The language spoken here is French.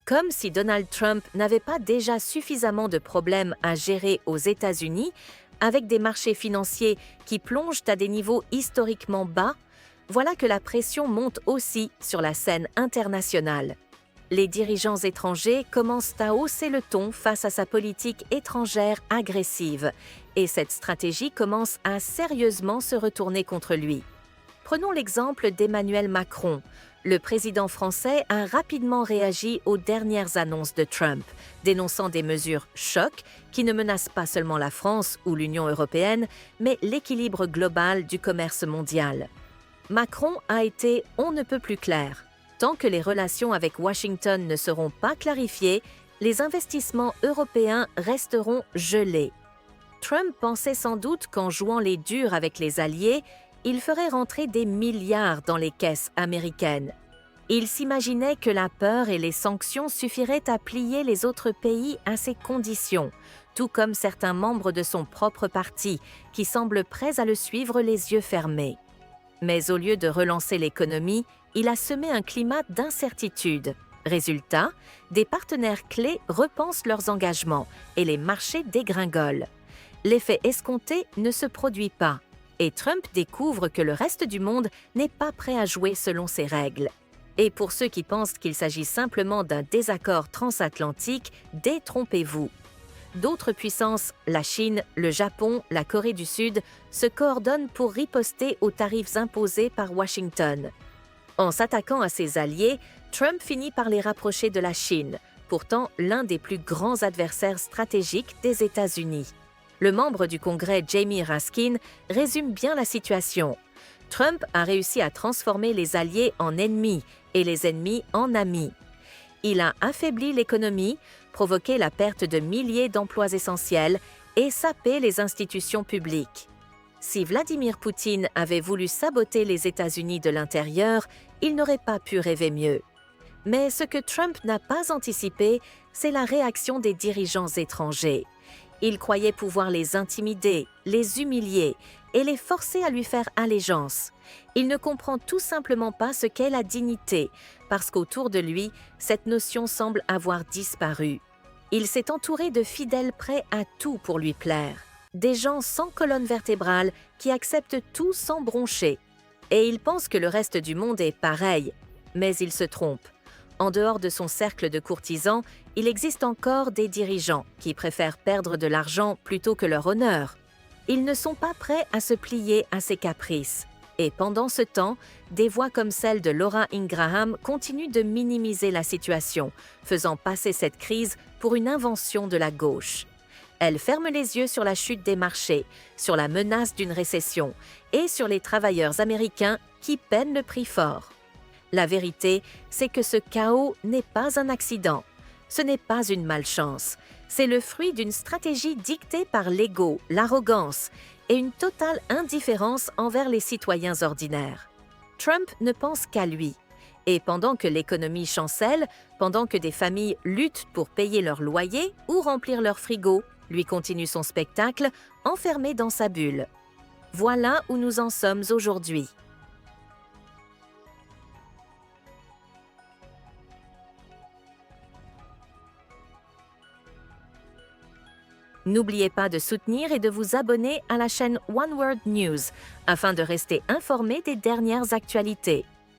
Comme si Donald Trump n'avait pas déjà suffisamment de problèmes à gérer aux États-Unis, avec des marchés financiers qui plongent à des niveaux historiquement bas, voilà que la pression monte aussi sur la scène internationale. Les dirigeants étrangers commencent à hausser le ton face à sa politique étrangère agressive, et cette stratégie commence à sérieusement se retourner contre lui. Prenons l'exemple d'Emmanuel Macron. Le président français a rapidement réagi aux dernières annonces de Trump, dénonçant des mesures chocs qui ne menacent pas seulement la France ou l'Union européenne, mais l'équilibre global du commerce mondial. Macron a été on ne peut plus clair. Tant que les relations avec Washington ne seront pas clarifiées, les investissements européens resteront gelés. Trump pensait sans doute qu'en jouant les durs avec les alliés, il ferait rentrer des milliards dans les caisses américaines. Il s'imaginait que la peur et les sanctions suffiraient à plier les autres pays à ses conditions, tout comme certains membres de son propre parti, qui semblent prêts à le suivre les yeux fermés. Mais au lieu de relancer l'économie, il a semé un climat d'incertitude. Résultat, des partenaires clés repensent leurs engagements et les marchés dégringolent. L'effet escompté ne se produit pas. Et Trump découvre que le reste du monde n'est pas prêt à jouer selon ses règles. Et pour ceux qui pensent qu'il s'agit simplement d'un désaccord transatlantique, détrompez-vous. D'autres puissances, la Chine, le Japon, la Corée du Sud, se coordonnent pour riposter aux tarifs imposés par Washington. En s'attaquant à ses alliés, Trump finit par les rapprocher de la Chine, pourtant l'un des plus grands adversaires stratégiques des États-Unis. Le membre du Congrès Jamie Raskin résume bien la situation. Trump a réussi à transformer les alliés en ennemis et les ennemis en amis. Il a affaibli l'économie, provoqué la perte de milliers d'emplois essentiels et sapé les institutions publiques. Si Vladimir Poutine avait voulu saboter les États-Unis de l'intérieur, il n'aurait pas pu rêver mieux. Mais ce que Trump n'a pas anticipé, c'est la réaction des dirigeants étrangers. Il croyait pouvoir les intimider, les humilier et les forcer à lui faire allégeance. Il ne comprend tout simplement pas ce qu'est la dignité, parce qu'autour de lui, cette notion semble avoir disparu. Il s'est entouré de fidèles prêts à tout pour lui plaire. Des gens sans colonne vertébrale qui acceptent tout sans broncher. Et il pense que le reste du monde est pareil, mais il se trompe. En dehors de son cercle de courtisans, il existe encore des dirigeants qui préfèrent perdre de l'argent plutôt que leur honneur. Ils ne sont pas prêts à se plier à ses caprices. Et pendant ce temps, des voix comme celle de Laura Ingraham continuent de minimiser la situation, faisant passer cette crise pour une invention de la gauche. Elle ferme les yeux sur la chute des marchés, sur la menace d'une récession et sur les travailleurs américains qui peinent le prix fort. La vérité, c'est que ce chaos n'est pas un accident. Ce n'est pas une malchance. C'est le fruit d'une stratégie dictée par l'ego, l'arrogance et une totale indifférence envers les citoyens ordinaires. Trump ne pense qu'à lui. Et pendant que l'économie chancelle, pendant que des familles luttent pour payer leur loyer ou remplir leur frigo, lui continue son spectacle, enfermé dans sa bulle. Voilà où nous en sommes aujourd'hui. N'oubliez pas de soutenir et de vous abonner à la chaîne One World News afin de rester informé des dernières actualités.